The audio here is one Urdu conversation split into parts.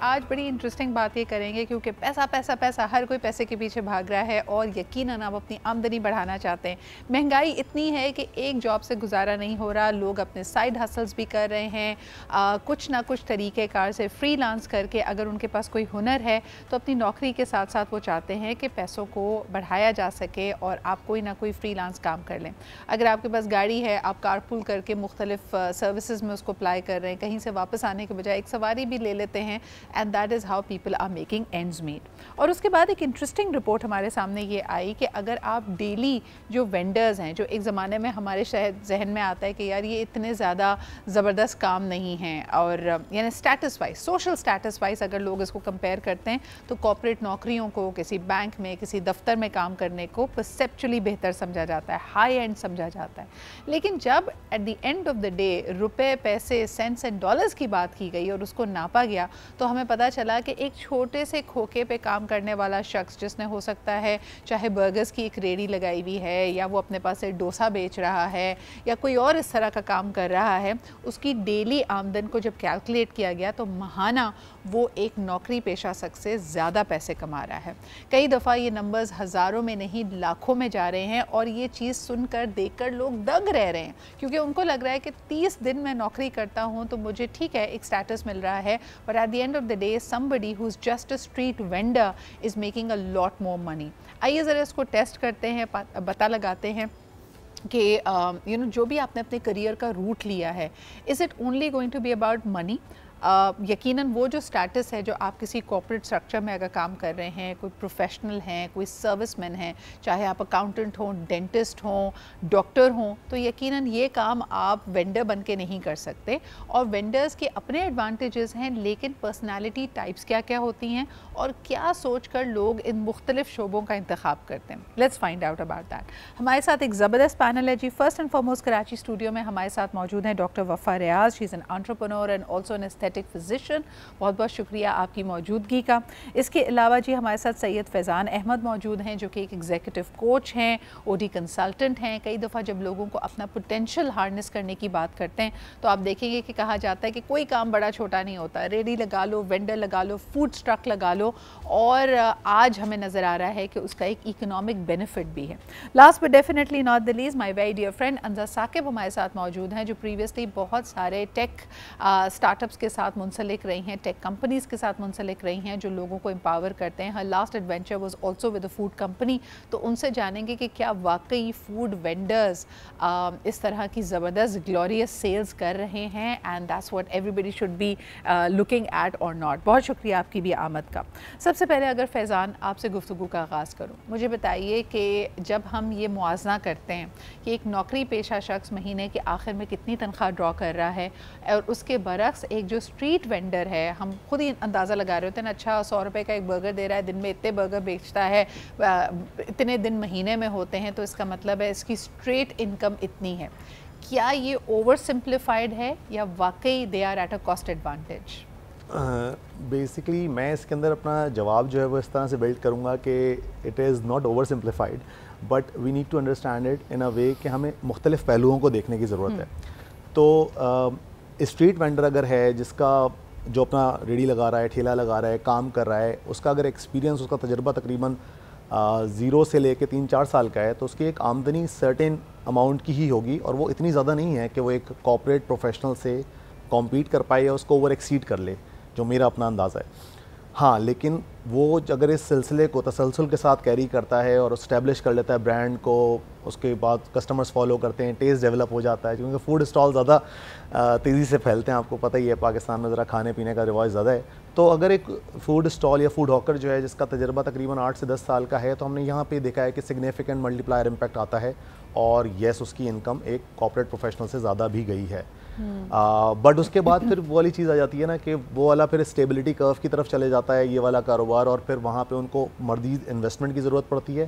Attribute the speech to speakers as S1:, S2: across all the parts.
S1: آج بڑی انٹرسٹنگ بات یہ کریں گے کیونکہ پیسہ پیسہ پیسہ ہر کوئی پیسے کے پیچھے بھاگ رہا ہے اور یقیناً آپ اپنی آمدنی بڑھانا چاہتے ہیں. مہنگائی اتنی ہے کہ ایک جاب سے گزارا نہیں ہو رہا. لوگ اپنے سائیڈ ہسلز بھی کر رہے ہیں, کچھ نہ کچھ طریقہ کار سے فری لانس کر کے اگر ان کے پاس کوئی ہنر ہے تو اپنی نوکری کے ساتھ ساتھ وہ چاہتے ہیں کہ پیسوں کو بڑھایا جا سکے اور آپ کوئی نہ کوئی فری لانس کام کر لیں. اگر آپ کے پاس گاڑی ہے, آپ کار پول کر کے مختلف سروسز میں اس کو اپلائی کر رہے ہیں, کہیں سے واپس آنے کے بجائے ایک سواری بھی لے لیتے ہیں, and that is how people are making ends meet. اور اس کے بعد ایک انٹرسٹنگ رپورٹ ہمارے سامنے یہ آئی کہ اگر آپ ڈیلی جو وینڈرز ہیں, جو ایک زمانے میں ہمارے ذہن میں آتا ہے کہ یار یہ اتنے زیادہ زبردست کام نہیں ہیں, اور یعنی status wise, social status wise اگر لوگ اس کو کمپیئر کرتے ہیں تو کارپوریٹ نوکریوں کو کسی بینک میں, کسی دفتر میں کام کرنے کو پرسیپچولی بہتر سمجھا جاتا ہے, ہائی اینڈ سمجھا جاتا ہے. لیکن جب at the end of the day روپے, پیسے, سینٹس اینڈ ڈالرز کی بات کی گئی اور اس کو ناپا گیا تو ہمیں پتہ چلا کہ ایک چھوٹے سے کھوکے پہ کام کرنے والا شخص, جس نے ہو سکتا ہے چاہے برگرز کی ایک ریڑھی لگائی ہوئی ہے, یا وہ اپنے پاس سے ڈوسا بیچ رہا ہے, یا کوئی اور اس طرح کا کام کر رہا ہے, اس کی ڈیلی آمدن کو جب کیلکولیٹ کیا گیا تو ماہانہ وہ ایک نوکری پیشہ شخص سے زیادہ پیسے کما رہا ہے. کئی دفعہ یہ نمبرز ہزاروں میں نہیں لاکھوں میں جا رہے ہیں, اور یہ چیز سن کر دیکھ کر لوگ دنگ رہ رہے ہیں کیونکہ ان کو لگ رہا ہے کہ 30 دن میں نوکری کرتا ہوں تو مجھے ٹھیک ہے ایک سٹیٹس مل رہا ہے, but at the end of the day somebody who's just a street vendor is making a lot more money. آئیے ذرا اس کو ٹیسٹ کرتے ہیں, پتہ لگاتے ہیں کہ جو بھی آپ نے اپنے کریئر کا روٹ لیا ہے, is it only going to be about money؟ یقیناً وہ جو سٹیٹس ہے جو آپ کسی کارپوریٹ سٹرکچر میں اگر کام کر رہے ہیں, کوئی پروفیشنل ہیں, کوئی سروس مین ہیں, چاہے آپ اکاؤنٹنٹ ہوں, ڈینٹسٹ ہوں, ڈاکٹر ہوں, تو یقیناً یہ کام آپ وینڈر بن کے نہیں کر سکتے. اور وینڈرز کے اپنے ایڈوانٹیجز ہیں, لیکن پرسنالٹی ٹائپس کیا کیا ہوتی ہیں اور کیا سوچ کر لوگ ان مختلف شعبوں کا انتخاب کرتے ہیں. Let's find out about that. ہمارے ساتھ ایک زبردست پینل ہے جی. First and foremost Karachi studio میں ہمارے ساتھ موجود ہیں doctor Wafa Riaz. She is an entrepreneur and also an physician. بہت بہت شکریہ آپ کی موجودگی کا. اس کے علاوہ جی ہمارے ساتھ سید فیضان احمد موجود ہیں جو کہ ایک ایگزیکٹو کوچ ہیں, او ڈی کنسلٹنٹ ہیں. کئی دفعہ جب لوگوں کو اپنا پوٹینشیل ہارنس کرنے کی بات کرتے ہیں تو آپ دیکھیں گے کہ کہا جاتا ہے کہ کوئی کام بڑا چھوٹا نہیں ہوتا, ریڈی لگا لو, وینڈر لگا لو, فوڈ اسٹرک لگا لو, اور آج ہمیں نظر آ رہا ہے کہ اس کا ایک اکنامک بینیفٹ بھی ہے. Last but definitely not the least, my very dear friend Anza Saqib ہمارے ساتھ موجود ہیں جو پریویسلی بہت سارے ٹیک اسٹارٹ اپس کے ساتھ منسلک رہی ہیں, ٹیک کمپنیز کے ساتھ منسلک رہی ہیں جو لوگوں کو امپاور کرتے ہیں. Her last adventure was also with a food company. تو ان سے جانیں گے کہ کیا واقعی فوڈ وینڈرز اس طرح کی زبردست گلوریس سیلز کر رہے ہیں, and that's what everybody should be looking at or not. بہت شکریہ آپ کی بھی آمد کا. سب سے پہلے اگر فیضان آپ سے گفتگو کا آغاز کروں, مجھے بتائیے کہ جب ہم یہ موازنہ کرتے ہیں کہ ایک نوکری پیشہ شخص مہینے کے آخر میں کتنی تنخواہ ڈرا کر رہا ہے, اور اس کے برعکس ایک جو اسٹریٹ وینڈر ہے, ہم خود ہی اندازہ لگا رہے ہوتے ہیں, اچھا 100 روپے کا ایک برگر دے رہا ہے, دن میں اتنے برگر بیچتا ہے, اتنے دن مہینے میں ہوتے ہیں, تو اس کا مطلب ہے اس کی اسٹریٹ انکم اتنی ہے. کیا یہ اوور سمپلیفائڈ ہے یا واقعی they are at a cost advantage?
S2: Basically میں اس کے اندر اپنا جواب جو ہے وہ اس طرح سے بلڈ کروں گا کہ it is not over simplified, but we need to understand it in a way کہ ہمیں مختلف پہلوؤں کو دیکھنے کی ضرورت ہے. تو اسٹریٹ وینڈر اگر ہے جس کا جو اپنا ریڑھی لگا رہا ہے, ٹھیلا لگا رہا ہے, کام کر رہا ہے, اس کا اگر ایکسپیرینس, اس کا تجربہ تقریباً 0 سے لے کے 3-4 سال کا ہے, تو اس کی ایک آمدنی سرٹن اماؤنٹ کی ہی ہوگی, اور وہ اتنی زیادہ نہیں ہے کہ وہ ایک کارپوریٹ پروفیشنل سے کمپیٹ کر پائے یا اس کو اوور ایکسیڈ کر لے, جو میرا اپنا اندازہ ہے. ہاں, لیکن وہ اگر اس سلسلے کو تسلسل کے ساتھ کیری کرتا ہے اور اسٹیبلش کر لیتا ہے برانڈ کو, اس کے بعد کسٹمرز فالو کرتے ہیں, ٹیسٹ ڈیولپ ہو جاتا ہے, کیونکہ فوڈ اسٹال زیادہ تیزی سے پھیلتے ہیں, آپ کو پتہ ہی ہے پاکستان میں ذرا کھانے پینے کا رواج زیادہ ہے. تو اگر ایک فوڈ اسٹال یا فوڈ ہاکر جو ہے جس کا تجربہ تقریباً 8 سے 10 سال کا ہے, تو ہم نے یہاں پہ دیکھا ہے کہ سگنیفیکنٹ ملٹی پلائر امپیکٹ آتا ہے, اور یس اس کی انکم ایک کارپوریٹ پروفیشنل سے زیادہ بھی گئی ہے. بٹ اس کے بعد پھر وہ والی چیز آ جاتی ہے نا کہ وہ والا پھر اسٹیبلٹی کرو کی طرف چلے جاتا ہے یہ والا کاروبار, اور پھر وہاں پہ ان کو مزید انویسٹمنٹ کی ضرورت پڑتی ہے,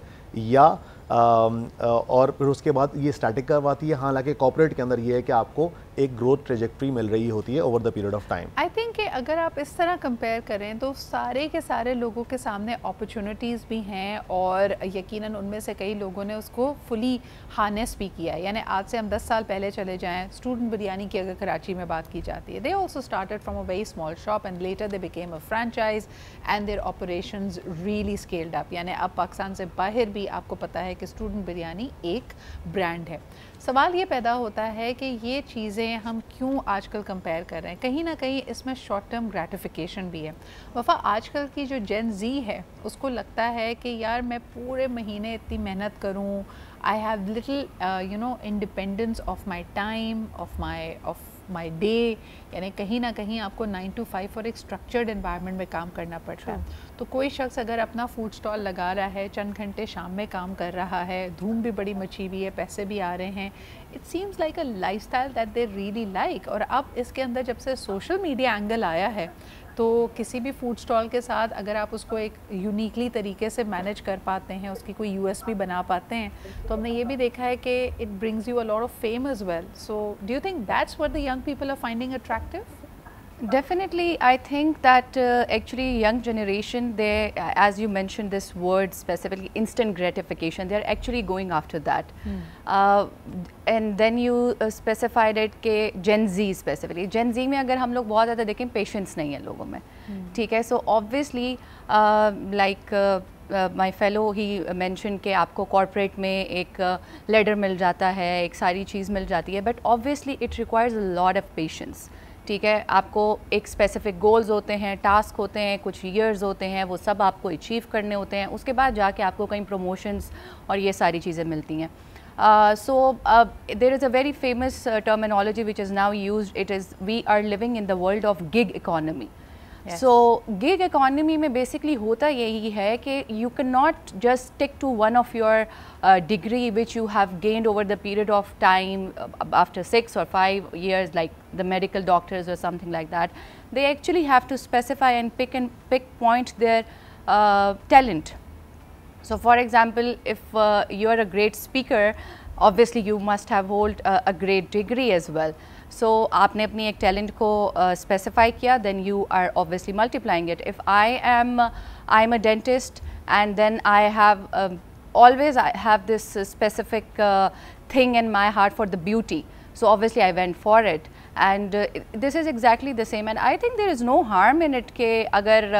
S2: اور پھر اس کے بعد یہ اسٹیٹک کرواتی ہے. حالانکہ کارپوریٹ کے اندر یہ ہے کہ آپ کو ایک گروتھ ٹریجیکٹری مل رہی ہوتی ہے over the period of time.
S1: I think کہ اگر آپ اس طرح کمپیئر کریں تو سارے کے سارے لوگوں کے سامنے اپرچونیٹیز بھی ہیں اور یقیناً ان میں سے کئی لوگوں نے اس کو فلی ہارنیس بھی کیا ہے. یعنی آج سے ہم 10 سال پہلے چلے جائیں, اسٹوڈنٹ بریانی کی اگر کراچی میں بات کی جاتی ہے, they also started from a very small shop and later they became a franchise and their operations really scaled up. یعنی اب پاکستان سے باہر بھی آپ کو پتہ ہے کہ اسٹوڈنٹ بریانی ایک برانڈ ہے. سوال یہ پیدا ہوتا ہے کہ یہ چیزیں ہم کیوں آج کل کمپیئر کر رہے ہیں؟ کہیں نہ کہیں اس میں شارٹ ٹرم گریٹیفیکیشن بھی ہے. وفا, آج کل کی جو جین زی ہے اس کو لگتا ہے کہ یار میں پورے مہینے اتنی محنت کروں, I have little independence of my time, of my day. یعنی کہیں نہ کہیں آپ کو 9 to 5 اور ایک اسٹرکچرڈ انوائرمنٹ میں کام کرنا پڑتا ہے. تو کوئی شخص اگر اپنا فوڈ اسٹال لگا رہا ہے, چند گھنٹے شام میں کام کر رہا ہے, دھوم بھی بڑی مچی ہوئی ہے, پیسے بھی آ رہے ہیں, it seems like a life style that they really like. اور اب اس کے اندر جب سے سوشل میڈیا اینگل آیا ہے تو کسی بھی فوڈ اسٹال کے ساتھ اگر آپ اس کو ایک یونیکلی طریقے سے مینیج کر پاتے ہیں, اس کی کوئی یو ایس پی بنا پاتے ہیں, تو ہم نے یہ بھی دیکھا ہے کہ it brings you a lot of fame as well. So do you think that's what the young people are finding attractive?
S3: Definitely, I think that actually young generation, they, as you mentioned this word specifically, instant gratification, they are actually going after that. And then you specified it کہ Gen Z specifically. Gen Z میں اگر ہم لوگ بہت زیادہ دیکھیں پیشنس نہیں ہے لوگوں میں, ٹھیک ہے. سو obviously like my fellow he mentioned کہ آپ کو کارپوریٹ میں ایک لیڈر مل جاتا ہے, ایک ساری چیز مل جاتی ہے, but obviously it requires a lot of patience. ٹھیک ہے, آپ کو ایک اسپیسیفک گولز ہوتے ہیں, ٹاسک ہوتے ہیں, کچھ ایئرز ہوتے ہیں, وہ سب آپ کو اچیو کرنے ہوتے ہیں. اس کے بعد جا کے آپ کو کہیں پروموشنز اور یہ ساری چیزیں ملتی ہیں. So there is a very famous terminology which is now used. It is, we are living in the world of gig economy. So gig economy میں basically ہوتا یہی ہے کہ you cannot just stick to one of your degree which you have gained over the period of time after 6 or 5 years, like the medical doctors or something like that. They actually have to specify and pick point their talent. So for example, if you are a great speaker, obviously you must have hold a great degree as well. So آپ نے اپنی ایک ٹیلنٹ کو اسپیسیفائی کیا, then you are obviously multiplying it. If I'm a dentist and then I have this specific thing in my heart for the beauty, so obviously I went for it. And this is exactly the same, and I think there is no harm in it کہ اگر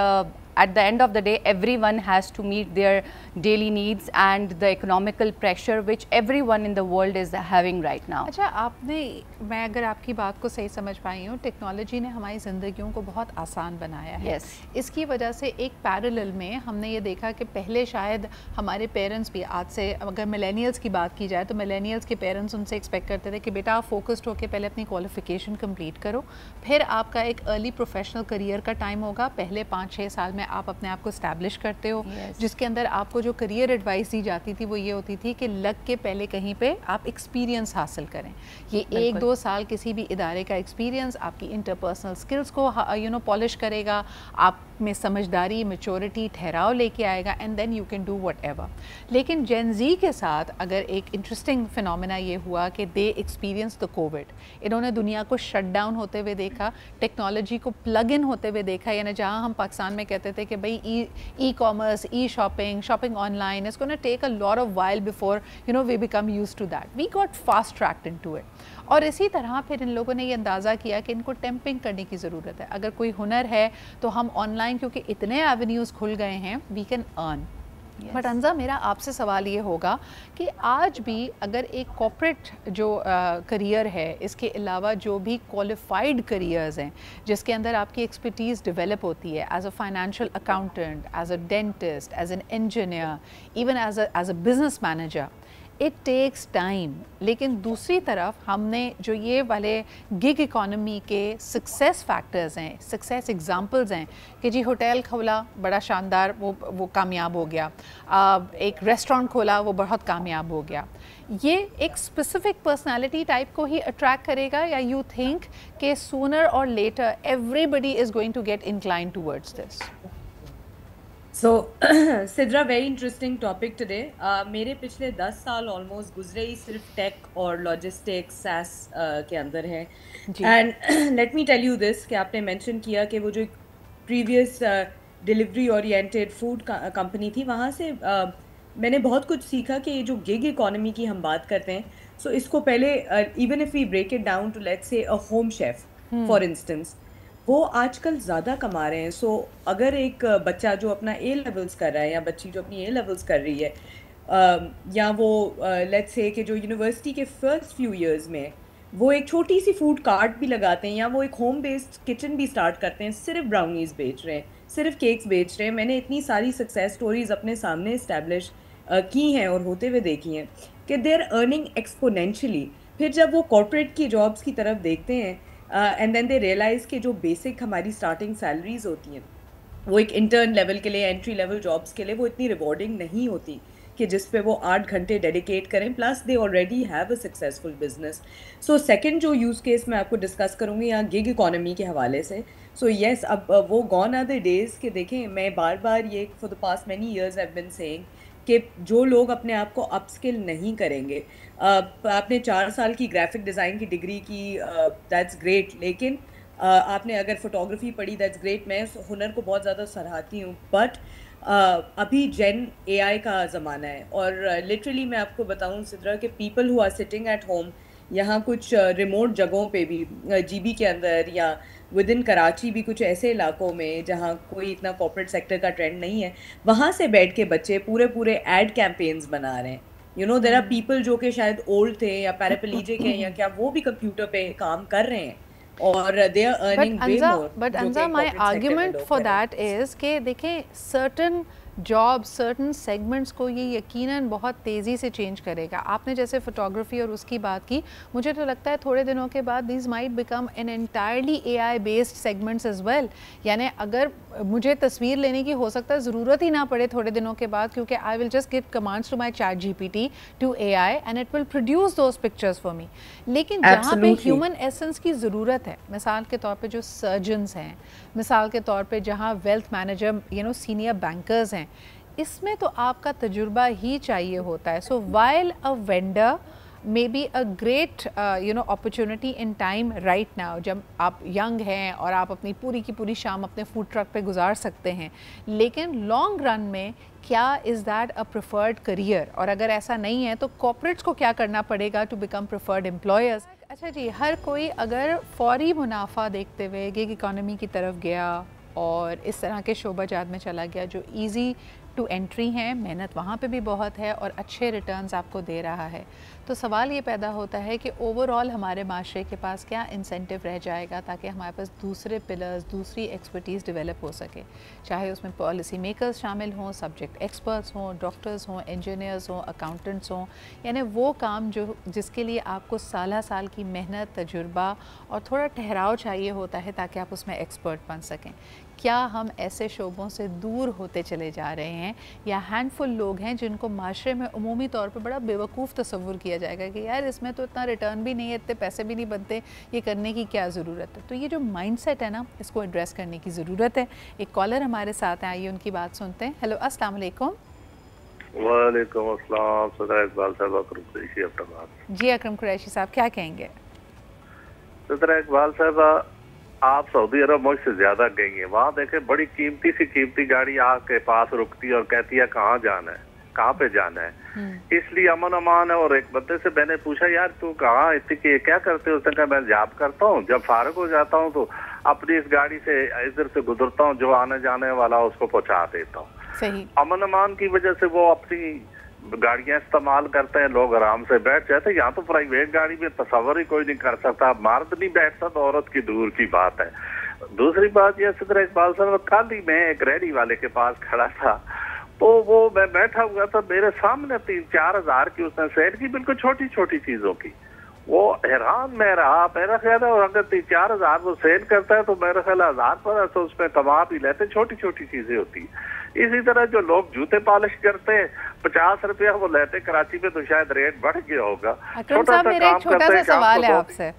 S3: at the end of the day everyone has to meet their daily needs and the economical pressure which everyone in the world is having right now.
S1: اچھا, آپ نے, میں اگر آپ کی بات کو صحیح سمجھ پائی ہوں, ٹیکنالوجی نے ہماری زندگیوں کو بہت آسان بنایا ہے. اس کی وجہ سے ایک پیرلل میں ہم نے یہ دیکھا کہ پہلے شاید ہمارے پیرنٹس بھی, آج سے اگر ملینیلز کی بات کی جائے تو ملینیلز کے پیرنٹس ان سے ایکسپیکٹ کرتے تھے کہ بیٹا آپ فوکسڈ ہو کے پہلے اپنی کوالیفیکیشن کمپلیٹ کرو, پھر آپ کا ایک ارلی پروفیشنل کریئر کا ٹائم ہوگا, پہلے 5-6 سال میں آپ اپنے آپ کو اسٹیبلش کرتے ہو, جس کے اندر آپ کو جو کریئر ایڈوائس دی جاتی تھی وہ یہ ہوتی تھی کہ لگ کے پہلے کہیں پہ آپ ایکسپیرینس حاصل کریں. یہ 1-2 سال کسی بھی ادارے کا ایکسپیرینس آپ کی انٹرپرسنل سکلز کو پالش کرے گا, آپ میں سمجھداری, میچورٹی, ٹھہراؤ لے کے آئے گا, and then you can do whatever. لیکن جین زی کے ساتھ اگر ایک انٹرسٹنگ فنومینا یہ ہوا کہ دے ایکسپیرینس دا کووڈ. انہوں نے دنیا کو شٹ ڈاؤن ہوتے ہوئے دیکھا, ٹیکنالوجی کو پلگ ان ہوتے ہوئے دیکھا. یعنی جہاں ہم پاکستان میں کہتے تھے کہ بھائی e commerce, E shopping on line, it's going to take a lot of while before we become used to that. We got fast tracked into it. اور اسی طرح پھر ان لوگوں نے یہ اندازہ کیا کہ ان کو ٹیمپنگ کرنے کی ضرورت ہے. اگر کوئی ہنر ہے تو ہم آن لائن, کیونکہ اتنے ایونیوز کھل گئے ہیں, وی کین ارن. بٹ انزا, میرا آپ سے سوال یہ ہوگا کہ آج بھی اگر ایک کارپوریٹ جو کریئر ہے, اس کے علاوہ جو بھی کوالیفائڈ کریئرز ہیں جس کے اندر آپ کی ایکسپرٹیز ڈیولپ ہوتی ہے, as a financial accountant, as a dentist, as an engineer, even as a business manager, it takes time. لیکن دوسری طرف ہم نے جو یہ والے گگ اکانومی کے سکسیس فیکٹرز ہیں, سکسیس ایگزامپلز ہیں کہ جی ہوٹل کھولا بڑا شاندار, وہ کامیاب ہو گیا, ایک ریسٹورینٹ کھولا وہ بہت کامیاب ہو گیا, یہ ایک اسپیسیفک پرسنالٹی ٹائپ کو ہی اٹریکٹ کرے گا, یا یو تھنک کہ sooner or later everybody is going to get inclined towards this?
S4: So, Sidra, very interesting topic today. میرے پچھلے 10 سال آلموسٹ گزرے ہی صرف ٹیک اور لاجسٹکس سیس کے اندر ہیں. And let me tell you this کہ آپ نے مینشن کیا کہ وہ جو previous delivery oriented food company تھی, وہاں سے میں نے بہت کچھ سیکھا کہ یہ جو گگ اکانومی کی ہم بات کرتے ہیں, سو اس کو پہلے even if we break it down to let's say a home chef for instance, وہ آج کل زیادہ کما رہے ہیں. سو اگر ایک بچہ جو اپنا اے لیولس کر رہا ہے یا بچی جو اپنی اے لیولس کر رہی ہے, یا وہ لیٹس سے کہ جو یونیورسٹی کے فرسٹ فیو ایئرز میں وہ ایک چھوٹی سی فوڈ کارٹ بھی لگاتے ہیں یا وہ ایک ہوم بیسڈ کچن بھی اسٹارٹ کرتے ہیں, صرف براؤنیز بیچ رہے ہیں, صرف کیکس بیچ رہے ہیں. میں نے اتنی ساری سکسیز سٹوریز اپنے سامنے اسٹیبلش کی ہیں اور ہوتے ہوئے دیکھی ہیں کہ دے آر ارننگ ایکسپونینشلی. پھر جب وہ کارپوریٹ کی جابس کی طرف دیکھتے ہیں اینڈ دین دے ریئلائز کہ جو بیسک ہماری اسٹارٹنگ سیلریز ہوتی ہیں وہ ایک انٹرن لیول کے لیے, انٹری لیول جابس کے لیے وہ اتنی ریوارڈنگ نہیں ہوتی کہ جس پہ وہ 8 گھنٹے ڈیڈیکیٹ کریں, plus they already have a successful business. So second جو یوز کیس میں آپ کو ڈسکس کروں گی یہاں گگ اکانومی کے حوالے سے. سو یس, اب وہ گون آر دا ڈیز کہ دیکھیں, میں بار بار یہ for the past many years I been seeing کہ جو لوگ اپنے آپ کو اپ اسکل نہیں کریں گے, آپ نے 4 سال کی گرافک ڈیزائن کی ڈگری کی, دیٹس گریٹ, لیکن آپ نے اگر فوٹوگرافی پڑھی دیٹس گریٹ, میں اس ہنر کو بہت زیادہ سراہتی ہوں, بٹ ابھی جین اے آئی کا زمانہ ہے. اور لٹرلی میں آپ کو بتاؤں سدرا کہ people who are sitting at home, یہاں کچھ ریموٹ جگہوں پہ بھی جی بی کے اندر یا ود ان کراچی بھی کچھ ایسے علاقوں میں جہاں کوئی اتنا کارپوریٹ سیکٹر کا ٹرینڈ نہیں ہے, وہاں سے بیٹھ کے بچے پورے ایڈ کیمپینز بنا رہے ہیں. You know there are people جو کہ شاید اولڈ تھے یا پیراپلیجک ہیں یا کیا, وہ بھی کمپیوٹر پہ کام کر رہے ہیں اور they are earning way more.
S1: But Anza, my argument for that is کہ دیکھیں certain جاب سرٹن سیگمنٹس کو یہ یقیناً بہت تیزی سے چینج کرے گا. آپ نے جیسے فوٹوگرافی اور اس کی بات کی, مجھے تو لگتا ہے تھوڑے دنوں کے بعد these might become an entirely A I based segments as well. یعنی اگر مجھے تصویر لینے کی ہو سکتا ہے ضرورت ہی نہ پڑے تھوڑے دنوں کے بعد, کیونکہ I will just give commands to my ChatGPT to A I and it will produce those pictures for me. لیکن جہاں پہ ہیومن ایسنس کی ضرورت ہے, مثال کے طور پہ جو سرجنس ہیں, مثال کے طور پہ جہاں ویلتھ مینیجر سینئر بینکرز ہیں, اس میں تو آپ کا تجربہ ہی چاہیے ہوتا ہے. So while a vendor may be a great opportunity in time right now, جب آپ ینگ ہیں اور آپ اپنی پوری کی پوری شام اپنے فوڈ ٹرک پہ گزار سکتے ہیں, لیکن لانگ رن میں کیا is that a preferred career, اور اگر ایسا نہیں ہے تو کارپوریٹس کو کیا کرنا پڑے گا ٹو بیکم پریفرڈ امپلائرز. اچھا جی, ہر کوئی اگر فوری منافع دیکھتے ہوئے گگ اکانومی کی طرف گیا اور اس طرح کے شعبہ جات میں چلا گیا جو ایزی ٹو انٹری ہیں, محنت وہاں پہ بھی بہت ہے اور اچھے ریٹرنز آپ کو دے رہا ہے, تو سوال یہ پیدا ہوتا ہے کہ اوور آل ہمارے معاشرے کے پاس کیا انسینٹیو رہ جائے گا تاکہ ہمارے پاس دوسرے پلرز, دوسری ایکسپرٹیز ڈیولپ ہو سکے, چاہے اس میں پالیسی میکرز شامل ہوں, سبجیکٹ ایکسپرٹس ہوں, ڈاکٹرز ہوں, انجینئرز ہوں, اکاؤنٹنٹس ہوں, یعنی وہ کام جس کے لیے آپ کو سالہ سال کی محنت, تجربہ اور تھوڑا ٹھہراؤ چاہیے ہوتا ہے تاکہ آپ اس میں ایکسپرٹ بن سکیں. کیا ہم ایسے شعبوں سے دور ہوتے چلے جا رہے ہیں, یا ہینڈ فل لوگ ہیں جن کو معاشرے میں عمومی طور پہ بڑا بیوقوف تصور کیا جائے گا کہ یار اس میں تو اتنا ریٹرن بھی نہیں ہے, اتنے پیسے بھی نہیں بنتے, یہ کرنے کی کیا ضرورت ہے. تو یہ جو مائنڈ سیٹ ہے نا, اس کو ایڈریس کرنے کی ضرورت ہے. ایک کالر ہمارے ساتھ ہیں, آئیے ان کی بات سنتے ہیں. ہیلو, السلام علیکم.
S5: وعلیکم السلام. صدر اقبال صاحب, اکرم قریشی اپنا بات.
S1: جی اکرم قریشی صاحب, کیا کہیں گے؟
S5: صدر اقبال صاحب, آپ سعودی عرب مجھ سے زیادہ گئی ہیں, وہاں دیکھیں بڑی قیمتی گاڑی آ کے پاس رکتی ہے اور کہتی ہے کہاں جانا ہے, کہاں پہ جانا ہے, اس لیے امن امان ہے. اور ایک بندے سے میں نے پوچھا یار تو کہاں اتنی کیا کرتے ہو, اس نے کہا میں جاب کرتا ہوں, جب فارغ ہو جاتا ہوں تو اپنی اس گاڑی سے ادھر سے گزرتا ہوں, جو آنے جانے والا اس کو پہنچا دیتا ہوں.
S1: صحیح.
S5: امن امان کی وجہ سے وہ اپنی گاڑیاں استعمال کرتے ہیں, لوگ آرام سے بیٹھ جاتے ہیں. یہاں تو پرائیویٹ گاڑی میں تصور ہی کوئی نہیں کر سکتا, مرد نہیں بیٹھتا تو عورت کی دور کی بات ہے. دوسری بات یہ صدر اقبال صاحب, کل ہی میں ایک ریڈی والے کے پاس کھڑا تھا, تو وہ میں بیٹھا ہوا تھا, میرے سامنے 3-4 ہزار کی اس نے سیل کی, بالکل چھوٹی چھوٹی چیزوں کی. وہ حیران میں رہا, میرا خیال ہے اور اگر 3-4 ہزار وہ سیل کرتا ہے تو میرا خیال 1000 پر تو اس پہ کما بھی لیتے, چھوٹی چھوٹی چیزیں ہوتی ہیں. اسی طرح جو لوگ جوتے پالش کرتے ہیں 50 روپیہ وہ لیتے, کراچی میں تو شاید ریٹ بڑھ گیا ہوگا.
S1: اکرم صاحب, میرا ایک چھوٹا سا سوال ہے آپ سے,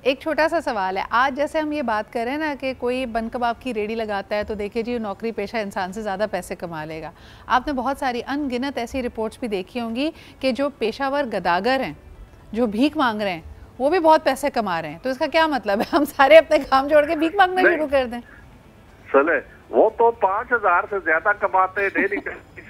S1: ایک چھوٹا سا سوال ہے, آج جیسے ہم یہ بات کر رہے ہیں نا کہ کوئی بن کباب کی ریڈی لگاتا ہے تو دیکھیں جی نوکری پیشہ انسان سے زیادہ پیسے کما لے گا. آپ نے بہت ساری ان گنت ایسی رپورٹس بھی دیکھی ہوں گی کہ جو پیشہ ور گداگر ہیں, جو بھیک مانگ رہے ہیں, وہ بھی بہت پیسے کما رہے ہیں. تو اس کا کیا مطلب ہے, ہم سارے اپنے کام چھوڑ کے بھیک مانگنا شروع کر دیں؟
S5: چلے وہ تو 5,000 سے زیادہ کماتے, ڈیلی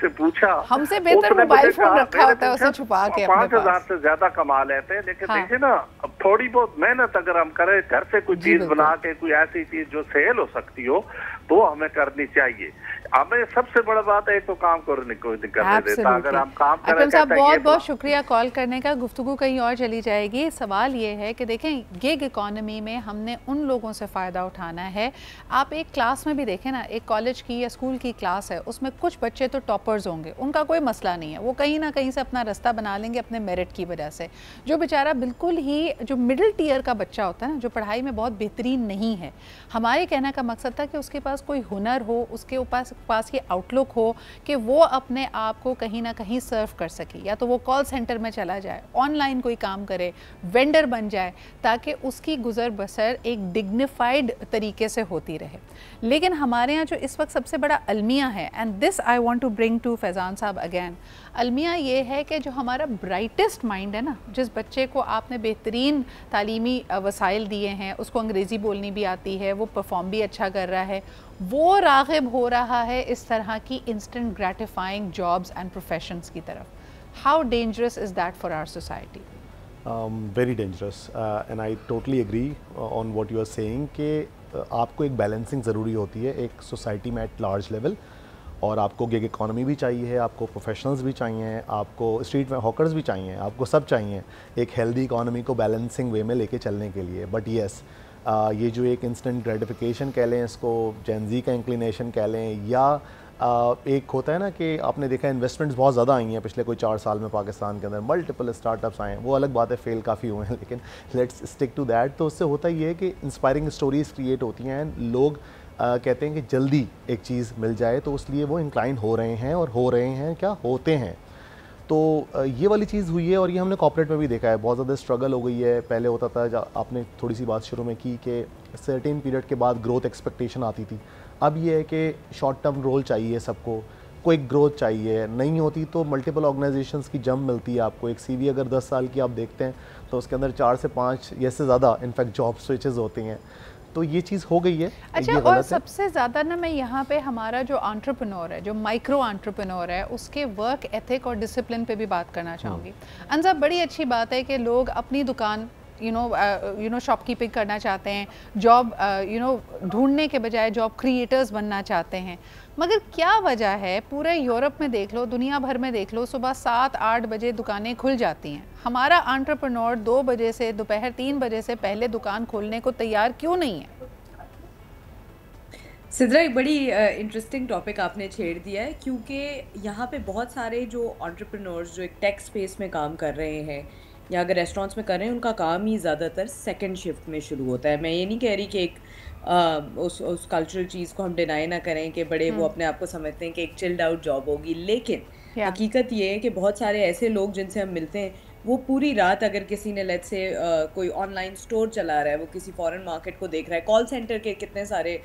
S5: سے پوچھا,
S1: ہم سے بہتر موبائل فون رکھا ہوتا ہے اسے چھپا کے اپنے
S5: 5,000 سے زیادہ کما لیتے ہیں. لیکن دیکھیں نا, اب تھوڑی بہت محنت اگر ہم کریں, گھر سے کوئی چیز بنا کے, کوئی ایسی چیز جو سیل ہو سکتی ہو, تو ہمیں کرنی چاہیے. ہمیں سب سے بڑا بات ہے تو کام کرنے دیتا. اگر ہم کام کریں.
S1: اکرم صاحب بہت بہت شکریہ کال کرنے کا. گفتگو کہیں اور چلی جائے گی. سوال یہ ہے کہ دیکھیں گیگ اکانومی میں ہم نے ان لوگوں سے فائدہ اٹھانا ہے. آپ ایک کلاس میں بھی دیکھیں نا, ایک کالج کی یا اسکول کی کلاس ہے, اس میں کچھ بچے تو ٹاپرز ہوں گے, ان کا کوئی مسئلہ نہیں ہے, وہ کہیں نہ کہیں سے اپنا رستہ بنا لیں گے اپنے میرٹ کی وجہ سے. جو بیچارہ بالکل ہی جو مڈل ٹیئر کا بچہ ہوتا ہے نا, جو پڑھائی میں بہت بہترین نہیں ہے, ہمارے کہنے کا مقصد تھا کہ اس کے پاس کوئی ہنر ہو, اس کے پاس یہ آؤٹ لک ہو کہ وہ اپنے آپ کو کہیں نہ کہیں سرو کر سکے. یا تو وہ کال سینٹر میں چلا جائے, آن لائن کوئی کام کرے, وینڈر بن جائے, تاکہ اس کی گزر بسر ایک ڈگنیفائڈ طریقے سے ہوتی رہے. لیکن ہمارے ہاں جو اس وقت سب سے بڑا المیہ ہے, and this I want to bring to Faizan sahab again, المیہ یہ ہے کہ جو ہمارا برائٹسٹ مائنڈ ہے نا, جس بچے کو آپ نے بہترین تعلیمی وسائل دیے ہیں, اس کو انگریزی بولنی بھی آتی ہے, وہ پرفارم بھی اچھا کر رہا ہے, وہ راغب ہو رہا ہے اس طرح کی instant gratifying jobs and professions کی طرف. How dangerous is that for our society?
S2: Very dangerous, and I totally agree on what you are saying کہ آپ کو ایک بیلنسنگ ضروری ہوتی ہے ایک سوسائٹی میں ایٹ لارج لیول. اور آپ کو گیگ اکانومی بھی چاہیے, آپ کو پروفیشنلز بھی چاہیے, آپ کو اسٹریٹ میں ہاکرز بھی چاہیے, آپ کو سب چاہیے ایک ہیلدی اکانومی کو بیلنسنگ وے میں لے کے چلنے کے لیے. بٹ یس, یہ جو ایک انسٹنٹ گریٹیفیکیشن کہہ لیں, اس کو جین زی کا انکلینیشن کہہ لیں, یا ایک ہوتا ہے نا کہ آپ نے دیکھا انویسٹمنٹس بہت زیادہ آئی ہیں پچھلے کوئی 4 سال میں پاکستان کے اندر, ملٹیپل اسٹارٹ اپس آئے ہیں, وہ الگ بات ہے فیل کافی ہوئے ہیں, لیکن لیٹس اسٹک ٹو دیٹ. تو اس سے ہوتا یہ ہے کہ انسپائرنگ اسٹوریز کریٹ ہوتی ہیں, لوگ کہتے ہیں کہ جلدی ایک چیز مل جائے, تو اس لیے وہ انکلائن ہو رہے ہیں, اور ہو رہے ہیں کیا ہوتے ہیں. تو یہ والی چیز ہوئی ہے, اور یہ ہم نے کارپوریٹ میں بھی دیکھا ہے, بہت زیادہ اسٹرگل ہو گئی ہے. پہلے ہوتا تھا, آپ نے تھوڑی سی بات شروع میں کی کہ سرٹین پیریڈ کے بعد گروتھ ایکسپیکٹیشن آتی تھی. اب یہ ہے کہ شارٹ ٹرم رول چاہیے سب کو, کوئک گروتھ چاہیے, نہیں ہوتی تو ملٹیپل آرگنائزیشنس کی جمپ ملتی ہے آپ کو. ایک سی وی اگر 10 سال کی آپ دیکھتے ہیں تو اس کے اندر 4 سے 5 یا سے زیادہ انفیکٹ جاب سوئچز ہوتے ہیں. تو یہ چیز ہو گئی ہے.
S1: اچھا, اور سب سے زیادہ نا میں یہاں پہ ہمارا جو انٹرپرینور ہے, جو مائکرو انٹرپرینور ہے, اس کے ورک ایتھک اور ڈسپلن پہ بھی بات کرنا چاہوں گی. انزا, بڑی اچھی بات ہے کہ لوگ اپنی دکان شاپ کیپنگ کرنا چاہتے ہیں, جاب ڈھونڈنے کے بجائے جاب کریٹرز بننا چاہتے ہیں. مگر کیا وجہ ہے, پورے یورپ میں دیکھ لو, دنیا بھر میں دیکھ لو, صبح 7-8 بجے دکانیں کھل جاتی ہیں. ہمارا انٹرپرینور 2 بجے سے دوپہر 3 بجے سے پہلے دکان کھولنے کو تیار کیوں نہیں ہے؟
S4: سدرا, ایک بڑی انٹرسٹنگ ٹاپک آپ نے چھیڑ دیا ہے, کیونکہ یہاں پہ بہت سارے جو انٹرپرینورز جو ایک ٹیک اسپیس میں کام کر رہے ہیں, یا اگر ریسٹورینٹس میں کر رہے ہیں, ان کا کام ہی زیادہ تر سیکنڈ شفٹ میں شروع ہوتا ہے. میں یہ نہیں کہہ رہی کہ ایک اس کلچرل چیز کو ہم ڈینائی نہ کریں کہ بڑے وہ اپنے آپ کو سمجھتے ہیں کہ ایک چلڈ آؤٹ جاب ہوگی, لیکن حقیقت یہ ہے کہ بہت سارے ایسے لوگ جن سے ہم ملتے ہیں, وہ پوری رات, اگر کسی نے لیٹ سے کوئی آن لائن اسٹور چلا رہا ہے, وہ کسی فارن مارکیٹ کو دیکھ رہا ہے, کال سینٹر کے کتنے سارے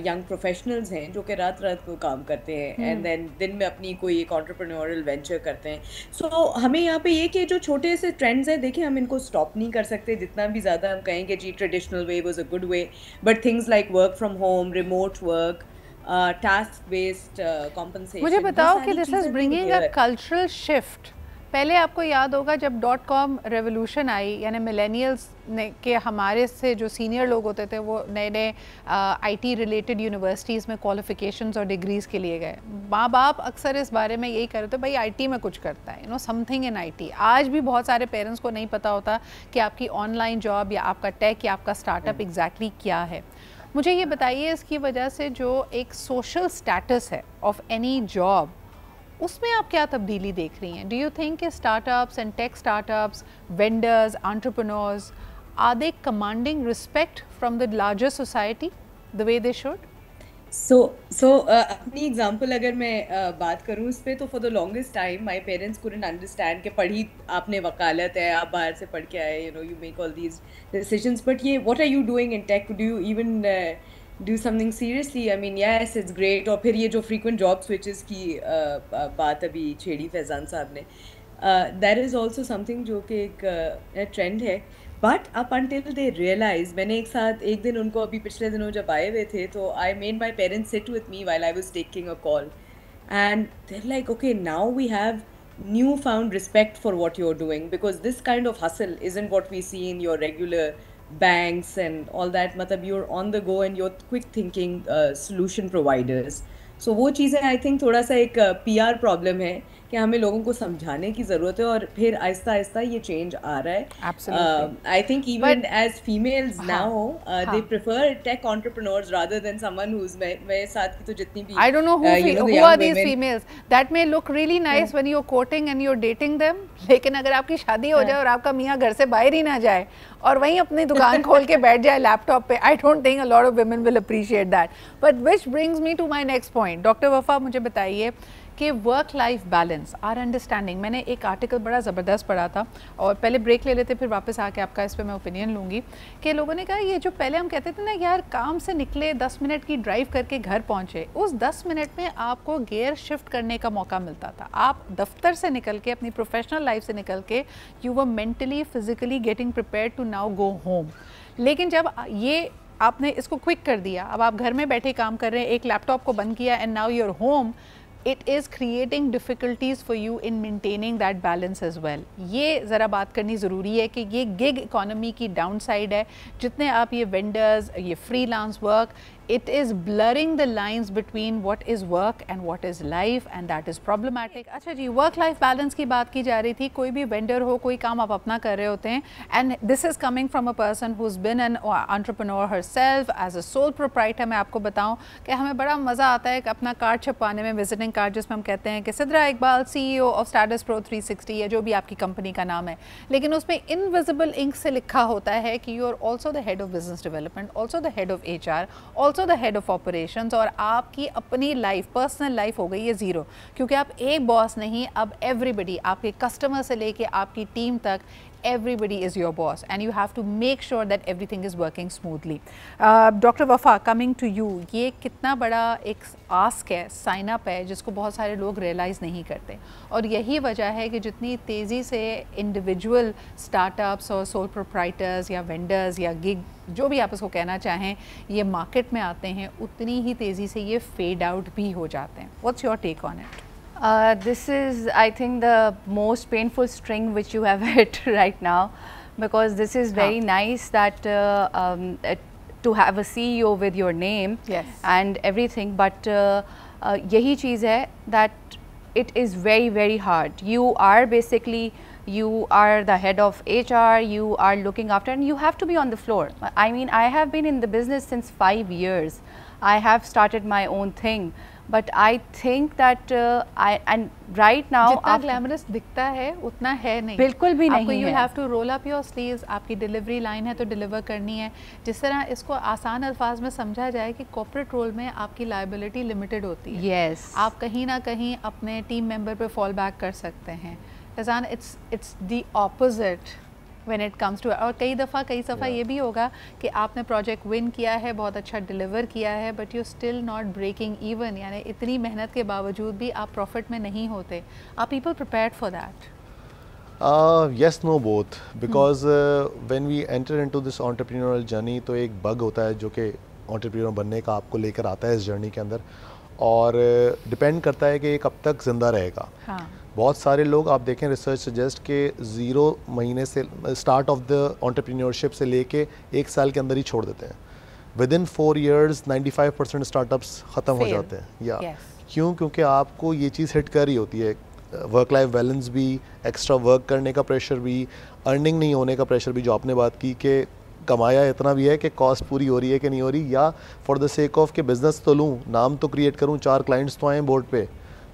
S4: ینگ پروفیشنلز ہیں جو کہ رات کو کام کرتے ہیں, اینڈ دین دن میں اپنی کوئی ایک انٹرپرینورل وینچر کرتے ہیں. سو ہمیں یہاں پہ یہ کہ جو چھوٹے سے ٹرینڈز ہیں, دیکھیں ہم ان کو اسٹاپ نہیں کر سکتے, جتنا بھی زیادہ ہم کہیں کہ جی traditional way was a good way, but things like work from home, remote work, task based compensation.
S1: مجھے بتاؤ کہ this is bringing a cultural shift. پہلے آپ کو یاد ہوگا جب .com ریولوشن آئی, یعنی ملینیلز نے کہ ہمارے سے جو سینئر لوگ ہوتے تھے وہ نئے نئے آئی ٹی ریلیٹڈ یونیورسٹیز میں کوالیفیکیشنز اور ڈگریز کے لیے گئے. ماں باپ اکثر اس بارے میں یہی کرتے بھائی آئی ٹی میں کچھ کرتا ہے, some thing in I T. آج بھی بہت سارے پیرنٹس کو نہیں پتہ ہوتا کہ آپ کی آن لائن جاب یا آپ کا ٹیک یا آپ کا اسٹارٹ اپ ایگزیکٹلی کیا ہے. مجھے یہ بتائیے, اس کی وجہ سے جو ایک سوشل اسٹیٹس ہے آف اینی جاب, اس میں آپ کیا تبدیلی دیکھ رہی ہیں؟ ڈو یو تھنک کہ start ups and tech start ups, vendors, entrepreneurs, are they commanding respect from the larger society the way they should?
S4: اپنی ایگزامپل اگر میں بات کروں اس پہ تو for the longest time my parents couldn't understand کہ پڑھی آپ نے وکالت ہے, آپ باہر سے پڑھ کے آئے, you make all these decisions, but یہ what are you doing in tech, do you even do something seriously, I mean yes it's great. اور پھر یہ جو فریکوینٹ جاب سوئچز کی بات ابھی چھیڑی فیضان صاحب نے, that is also something جو کہ ایک ٹرینڈ ہے. But up until they realize, میں نے ایک دن ان کو ابھی پچھلے دنوں جب آئے ہوئے تھے تو I made my parents sit with me while I was taking a call, and there like okay now we have new found respect for what you are doing, because this kind of hustle isn't what we see in your regular banks and all that, matlab you're on the go and you're quick thinking solution providers. So وہ چیزیں آئی تھنک تھوڑا سا ایک پی آر پرابلم ہے کہ ہمیں لوگوں کو سمجھانے کی ضرورت ہے, اور پھر آہستہ آہستہ یہ چینج آ رہا ہے. I think even as females now they prefer take entrepreneurs rather than Samoon whose, میرے ساتھ کی تو جتنی بھی,
S1: I don't know who are these females that may look really nice when you're courting and you're dating them, لیکن اگر آپ کی شادی ہو جائے اور آپ کا میاں گھر سے باہر ہی نہ جائے اور وہیں اپنی دکان کھول کے بیٹھ جائے لیپ ٹاپ پہ, I don't think a lot of women will appreciate that. But which brings me to my next point. Doctor Wafa مجھے بتائیے کہ work life balance are understanding, میں نے ایک آرٹیکل بڑا زبردست پڑھا تھا, اور پہلے بریک لے لیتے پھر واپس آ کے آپ کا اس پہ میں اوپینین لوں گی, کہ لوگوں نے کہا یہ جو پہلے ہم کہتے تھے نا یار کام سے نکلے 10 منٹ کی ڈرائیو کر کے گھر پہنچے, اس 10 منٹ میں آپ کو گیئر شفٹ کرنے کا موقع ملتا تھا. آپ دفتر سے نکل کے اپنی پروفیشنل لائف سے نکل کے you were mentally physically getting prepared to now go home. لیکن جب یہ آپ نے اس کو کوئک کر دیا, اب آپ گھر میں بیٹھے کام کر رہے ہیں, ایک لیپ ٹاپ کو بند کیا and now you are home, it is creating difficulties for you in maintaining that balance as well. یہ ذرا بات کرنی ضروری ہے کہ یہ گگ اکانومی کی ڈاؤن سائڈ ہے. جتنے آپ یہ وینڈرز, یہ free lance work, it is blurring the lines between what is work and what is life, and that is problematic. اچھا جی, ورک لائف بیلنس کی بات کی جا رہی تھی. کوئی بھی وینڈر ہو, کوئی کام آپ اپنا کر رہے ہوتے ہیں, and this is coming from a person who's been an entrepreneur herself as a sole proprietor. میں آپ کو بتاؤں کہ ہمیں بڑا مزہ آتا ہے کہ اپنا کارڈ چھپوانے میں, وزٹنگ کارڈ جس میں ہم کہتے ہیں کہ Sidra Iqbal CEO of Status Pro 360 یا جو بھی آپ کی کمپنی کا نام ہے, لیکن اس میں انویزیبل انک سے لکھا ہوتا ہے کہ you are also the head of business development, also the head of HR, also the head of operations, اور آپ کی اپنی لائف, پرسنل لائف ہو گئی ہے زیرو, کیونکہ آپ ایک باس نہیں, اب ایوریبڈی, آپ کے کسٹمر سے لے کے آپ کی ٹیم تک, everybody is your boss and you have to make sure that everything is working smoothly. Doctor وفا, coming to you, یہ کتنا بڑا ایک آسک ہے, سائن اپ ہے, جس کو بہت سارے لوگ ریئلائز نہیں کرتے, اور یہی وجہ ہے کہ جتنی تیزی سے انڈیویجول اسٹارٹ اپس اور سول پروپرائٹرز یا وینڈرز یا گگ, جو بھی آپ اس کو کہنا چاہیں, یہ مارکیٹ میں آتے ہیں, اتنی ہی تیزی سے یہ فیڈ آؤٹ بھی ہو جاتے ہیں. What's your take on it?
S3: This is, I think, the most painful string which you have hit right now, because this is very nice that to have a CEO with your name,
S1: yes,
S3: and everything, but yahi cheez hai that it is very, very hard. You are basically, you are the head of HR, you are looking after, and you have to be on the floor. I mean, I have been in the business since 5 years. I have started my own thing. But I think that and right now
S1: جتنا گلیمرس دکھتا ہے اتنا ہے نہیں,
S3: بالکل بھی نہیں ہے.
S1: آپ کو you have to roll up your sleeves, آپ کی ڈیلیوری لائن ہے تو ڈیلیور کرنی ہے. جس طرح اس کو آسان الفاظ میں سمجھا جائے کہ کارپوریٹ رول میں آپ کی لائبلٹی لمیٹڈ ہوتی ہے.
S3: یس,
S1: آپ کہیں نہ کہیں اپنے ٹیم ممبر پہ فال بیک کر سکتے ہیں. فیضان, it's the opposite when it comes to, اور کئی دفعہ یہ بھی ہوگا کہ آپ نے پروجیکٹ ون کیا ہے, بہت اچھا ڈیلیور کیا ہے, but you still not breaking even, یعنی اتنی محنت کے باوجود بھی آپ پروفٹ میں نہیں ہوتے. Are people prepared for that?
S2: Yes, no, both, because when we enter into this entrepreneurial journey تو ایک بگ ہوتا ہے جو کہ entrepreneur بننے کا آپ کو لے کر آتا ہے اس جرنی کے اندر, اور ڈپینڈ کرتا ہے کہ یہ کب تک زندہ رہے گا.
S1: ہاں,
S2: بہت سارے لوگ آپ دیکھیں ریسرچ سجیسٹ کہ 0 مہینے سے اسٹارٹ آف دا انٹرپرینیورشپ سے لے کے 1 سال کے اندر ہی چھوڑ دیتے ہیں. ودن 4 years 95% اسٹارٹ اپس ختم ہو جاتے ہیں. یا کیوں؟ کیونکہ آپ کو یہ چیز ہٹ کر رہی ہوتی ہے, ورک لائف بیلنس بھی, ایکسٹرا ورک کرنے کا پریشر بھی, ارننگ نہیں ہونے کا پریشر بھی, جو آپ نے بات کی کہ کمایا اتنا بھی ہے کہ کاسٹ پوری ہو رہی ہے کہ نہیں ہو رہی, یا فار دا سیک آف کہ بزنس تو لوں, نام تو کریٹ کروں, 4 کلائنٹس تو آئیں بورڈ پہ,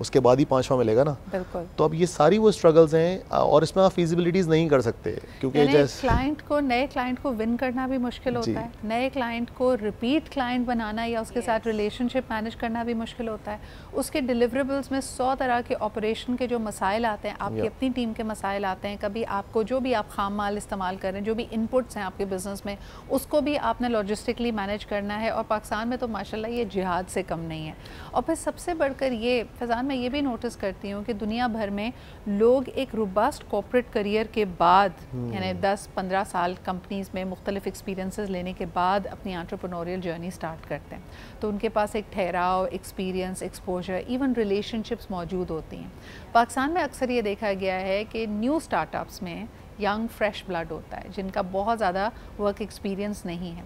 S2: اس کے بعد ہی 5واں ملے گا نا.
S1: بالکل.
S2: تو اب یہ ساری وہ اسٹرگلز ہیں اور اس میں آپ فیزیبلٹیز نہیں کر سکتے کیونکہ
S1: کلائنٹ کو نئے کلائنٹ کو ون کرنا بھی مشکل ہوتا ہے, نئے کلائنٹ کو ریپیٹ کلائنٹ بنانا یا اس کے ساتھ ریلیشن شپ مینیج کرنا بھی مشکل ہوتا ہے. اس کے ڈیلیوریبلس میں 100 طرح کے آپریشن کے جو مسائل آتے ہیں, آپ کی اپنی ٹیم کے مسائل آتے ہیں, کبھی آپ کو جو بھی آپ خام مال استعمال کر رہے ہیں, جو بھی انپٹس ہیں آپ کے بزنس میں, اس کو بھی آپ نے لاجسٹکلی مینیج کرنا ہے. اور پاکستان میں تو ماشاءاللہ یہ جہاد سے کم نہیں ہے. اور پھر سب سے بڑھ کر یہ فیضان, میں یہ بھی نوٹس کرتی ہوں کہ دنیا بھر میں لوگ ایک روبسٹ کارپوریٹ کریئر کے بعد, یعنی 10-15 سال کمپنیز میں مختلف ایکسپیرینسز لینے کے بعد اپنی انٹرپرینوریل جرنی سٹارٹ کرتے ہیں. تو ان کے پاس ایک ٹھہراؤ, experience, exposure, even relationships موجود ہوتی ہیں. پاکستان میں اکثر یہ دیکھا گیا ہے کہ نیو اسٹارٹ اپس میں ینگ فریش بلڈ ہوتا ہے جن کا بہت زیادہ ورک ایکسپیرینس نہیں ہے.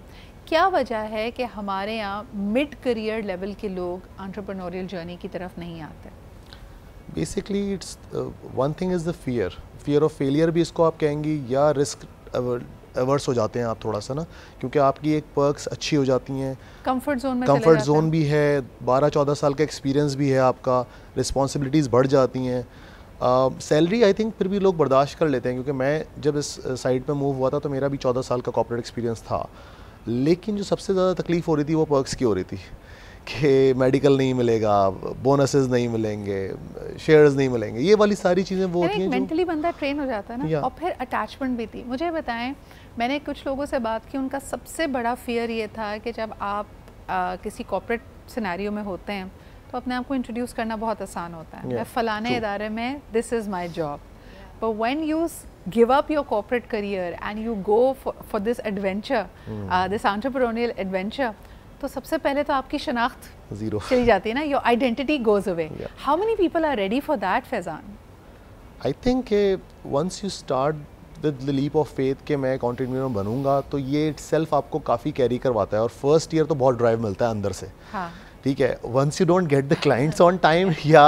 S1: کیا وجہ ہے کہ ہمارے یہاں مڈ کریئر لیول کے لوگ انٹرپرینوریل جرنی کی طرف نہیں آتے؟
S2: Basically it's one thing is the fear of failure بھی اس کو آپ کہیں گی, یا رسک ایورس ہو جاتے ہیں آپ تھوڑا سا نا, کیونکہ آپ کی ایک پرکس اچھی ہو جاتی ہیں, کمفرٹ زون بھی ہے, 12-14 سال کا ایکسپیرینس بھی ہے آپ کا, رسپانسبلٹیز بڑھ جاتی ہیں. سیلری آئی تھنک پھر بھی لوگ برداشت کر لیتے ہیں, کیونکہ میں جب اس سائٹ پہ موو ہوا تھا تو میرا بھی 14 سال کا کارپوریٹ ایکسپیرینس تھا. لیکن جو سب سے زیادہ تکلیف ہو رہی تھی وہ پرکس کی ہو رہی تھی کہ میڈیکل نہیں ملے گا, بونسز نہیں ملیں گے, شیئرز نہیں ملیں گے, یہ والی ساری چیزیں وہ ہوتی ہیں.
S1: مینٹلی بندہ ٹرین ہو جاتا ہے نا, اور پھر اٹیچمنٹ بھی تھی. مجھے بتائیں, میں نے کچھ لوگوں سے بات کی, ان کا سب سے بڑا فیئر یہ تھا کہ جب آپ کسی کارپوریٹ سینیریو میں ہوتے ہیں تو اپنے آپ کو انٹروڈیوس کرنا بہت آسان ہوتا ہے. میں فلانے ادارے میں, this is my job. But when you give up your corporate career and you go for this adventure, this entrepreneurial adventure, تو سب سے پہلے تو آپ کی شناخت
S2: زیرو
S1: چلی جاتی ہے نا, your identity goes away. How many people are ready for that, Faizan?
S2: I think once you start with the leap of faith کہ میں ایک entrepreneur بنوں گا, تو یہ itself آپ کو کافی کیری کرواتا ہے. اور فرسٹ ایئر تو بہت ڈرائیو ملتا ہے اندر سے, ٹھیک ہے. Once you don't get the clients on time, یا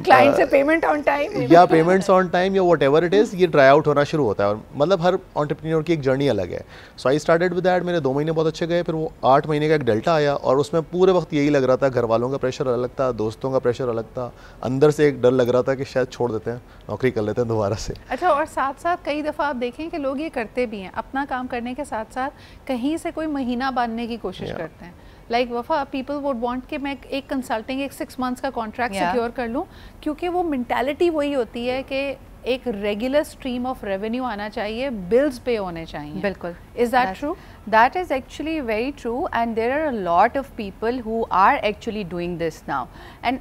S1: کلائنٹ سے پیمنٹ آن ٹائم,
S2: یا پیمنٹس آن ٹائم, یا واٹ ایور اٹ از, یہ ڈرائی آؤٹ ہونا شروع ہوتا ہے. اور مطلب ہر انٹرپرینور کی ایک جرنی الگ ہے. سو آئی اسٹارٹیڈ ود دیٹ. میرے 2 مہینے بہت اچھے گئے, پھر وہ 8 مہینے کا ایک ڈیلٹا آیا, اور اس میں پورے وقت یہی لگ رہا تھا, گھر والوں کا پریشر الگ تھا, دوستوں کا پریشر الگ تھا, اندر سے ایک ڈر لگ رہا تھا کہ شاید چھوڑ دیتے ہیں, نوکری کر لیتے ہیں دوبارہ سے.
S1: اچھا, اور ساتھ ساتھ کئی دفعہ آپ دیکھیں کہ لوگ یہ کرتے بھی ہیں, اپنا کام کرنے کے ساتھ ساتھ کہیں سے کوئی مہینہ باندھنے کی کوشش کرتے ہیں. لائک وفا, پیپل وڈ وانٹ کہ میں ایک کنسلٹنگ, ایک 6 months کا کانٹریکٹ سیکیور کر لوں, کیونکہ وہ مینٹیلٹی وہی ہوتی ہے کہ ایک ریگولر اسٹریم آف ریونیو آنا چاہیے, بلز پے ہونے چاہیے.
S3: بالکل.
S1: Is that true?
S3: That is actually very true, and there are a lot of people who are actually doing this now. And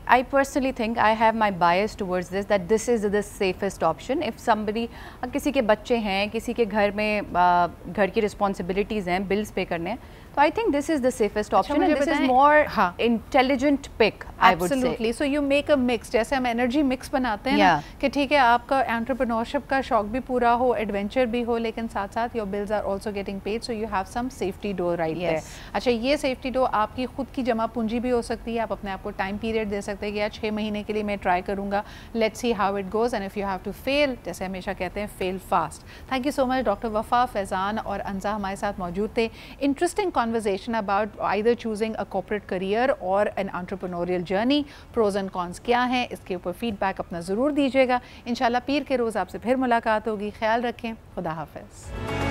S3: I personally think, I have my bias towards this, that this is the safest option. If somebody, کسی کے بچے ہیں, کسی کے گھر میں گھر کی responsibilities ہیں, bills pay کرنے ہیں, so I think this is the safest option, and this is more intelligent pick, I would say.
S1: Absolutely. So you make a mix, جیسے ہم انرجی مکس بناتے ہیں نا, کہ ٹھیک ہے آپ کا انٹرپرینورشپ کا شوق بھی پورا ہو, ایڈونچر بھی ہو, لیکن ساتھ ساتھ your bills are also getting paid, so you have some safety door right there. اچھا, یہ سیفٹی ڈور آپ کی خود کی جمع پونجی بھی ہو سکتی ہے. آپ اپنے آپ کو ٹائم پیریڈ دے سکتے ہیں کہ یار 6 مہینے کے لیے میں ٹرائی کروں گا, let's see how it goes, and if you have to fail, جیسے ہمیشہ کہتے ہیں, fail fast. Thank you so much doctor Wafa, Faizan اور انزا ہمارے ساتھ موجود تھے. Interesting conversation about either choosing a corporate career or an entrepreneurial journey, pros and cons کیا ہیں, اس کے اوپر فیڈ بیک اپنا ضرور دیجیے گا. انشاءاللہ پیر کے روز آپ سے پھر ملاقات ہوگی. خیال رکھیں, خدا حافظ.